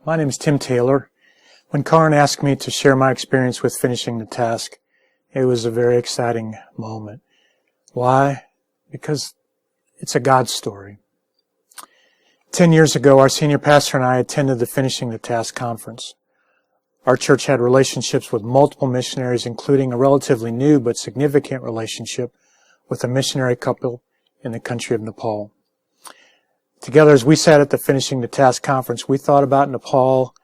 My name is Tim Taylor. When Karin asked me to share my experience with finishing the task, it was a very exciting moment. Why? Because it's a God story. 10 years ago, our senior pastor and I attended the Finishing the Task conference. Our church had relationships with multiple missionaries, including a relatively new but significant relationship with a missionary couple in the country of Nepal. Together, as we sat at the Finishing the Task conference, we thought about Nepal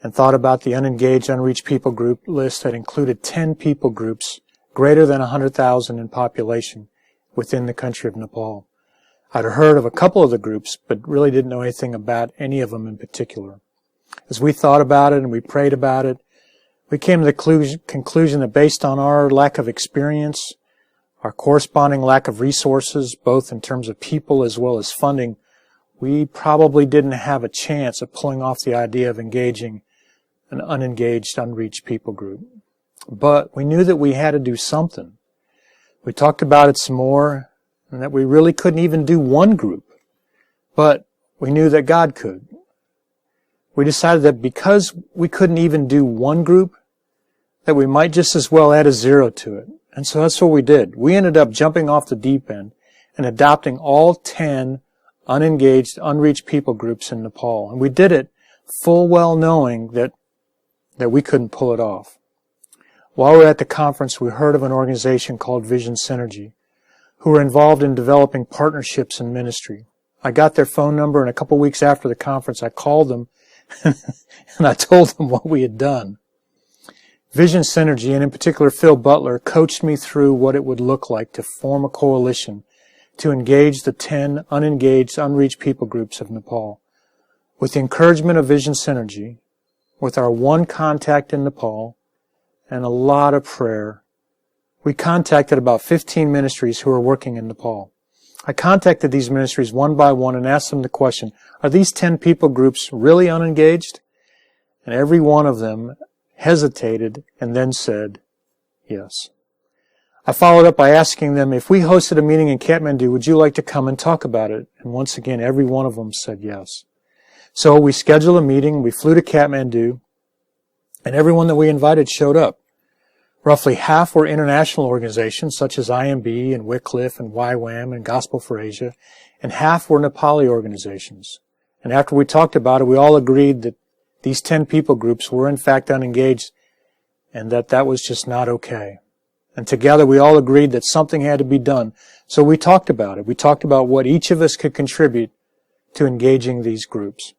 and thought about the unengaged, unreached people group list that included 10 people groups greater than 100,000 in population within the country of Nepal. I'd heard of a couple of the groups, but really didn't know anything about any of them in particular. As we thought about it and we prayed about it, we came to the conclusion that based on our lack of experience, our corresponding lack of resources, both in terms of people as well as funding, we probably didn't have a chance of pulling off the idea of engaging an unengaged, unreached people group. But we knew that we had to do something. We talked about it some more, and that we really couldn't even do one group. But we knew that God could. We decided that because we couldn't even do one group, that we might just as well add a zero to it. And so that's what we did. We ended up jumping off the deep end and adopting all 10 unengaged, unreached people groups in Nepal. And we did it full well knowing that we couldn't pull it off. While we were at the conference, we heard of an organization called Vision Synergy, who were involved in developing partnerships in ministry. I got their phone number, and a couple weeks after the conference, I called them, and I told them what we had done. Vision Synergy, and in particular Phil Butler, coached me through what it would look like to form a coalition to engage the 10 unengaged, unreached people groups of Nepal. With the encouragement of Vision Synergy, with our one contact in Nepal, and a lot of prayer, we contacted about 15 ministries who were working in Nepal. I contacted these ministries one by one and asked them the question, are these 10 people groups really unengaged? And every one of them hesitated and then said, yes. I followed up by asking them, if we hosted a meeting in Kathmandu, would you like to come and talk about it? And once again, every one of them said yes. So we scheduled a meeting, we flew to Kathmandu, and everyone that we invited showed up. Roughly half were international organizations such as IMB and Wycliffe and YWAM and Gospel for Asia, and half were Nepali organizations. And after we talked about it, we all agreed that these 10 people groups were in fact unengaged and that was just not okay. And together we all agreed that something had to be done. So we talked about it. We talked about what each of us could contribute to engaging these groups.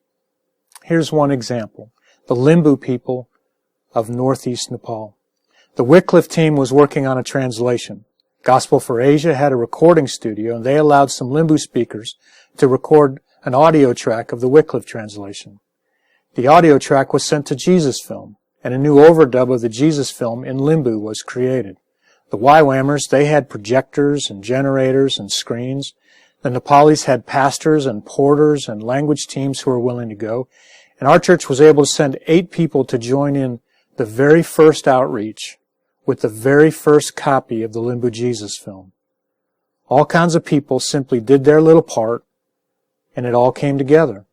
Here's one example. The Limbu people of northeast Nepal. The Wycliffe team was working on a translation. Gospel for Asia had a recording studio, and they allowed some Limbu speakers to record an audio track of the Wycliffe translation. The audio track was sent to Jesus Film, and a new overdub of the Jesus Film in Limbu was created. The YWAMers, they had projectors and generators and screens. The Nepalis had pastors and porters and language teams who were willing to go. And our church was able to send 8 people to join in the very first outreach with the very first copy of the Limbu Jesus Film. All kinds of people simply did their little part, and it all came together.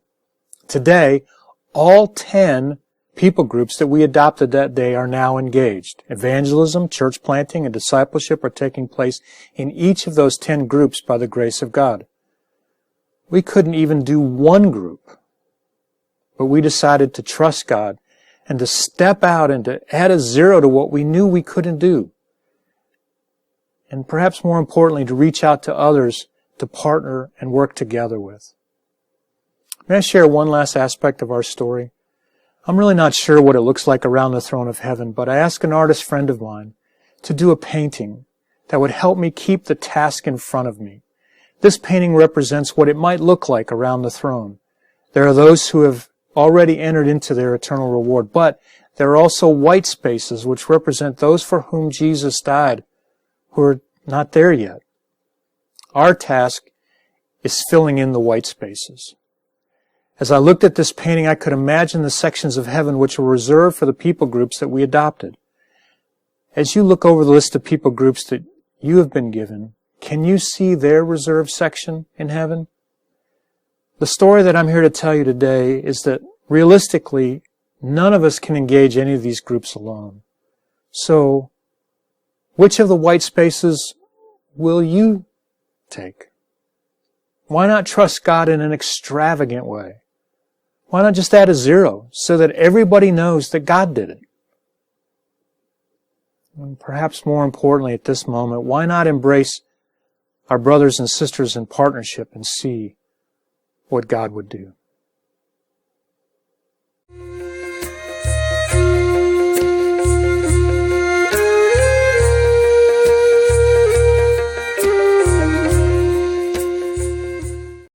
Today, all 10 people groups that we adopted that day are now engaged. Evangelism, church planting, and discipleship are taking place in each of those 10 groups by the grace of God. We couldn't even do one group, but we decided to trust God and to step out and to add a zero to what we knew we couldn't do. And perhaps more importantly, to reach out to others to partner and work together with. May I share one last aspect of our story? I'm really not sure what it looks like around the throne of heaven, but I asked an artist friend of mine to do a painting that would help me keep the task in front of me. This painting represents what it might look like around the throne. There are those who have already entered into their eternal reward, but there are also white spaces which represent those for whom Jesus died who are not there yet. Our task is filling in the white spaces. As I looked at this painting, I could imagine the sections of heaven which were reserved for the people groups that we adopted. As you look over the list of people groups that you have been given, can you see their reserved section in heaven? The story that I'm here to tell you today is that realistically, none of us can engage any of these groups alone. So, which of the white spaces will you take? Why not trust God in an extravagant way? Why not just add a 0 so that everybody knows that God did it? And perhaps more importantly at this moment, why not embrace our brothers and sisters in partnership and see what God would do?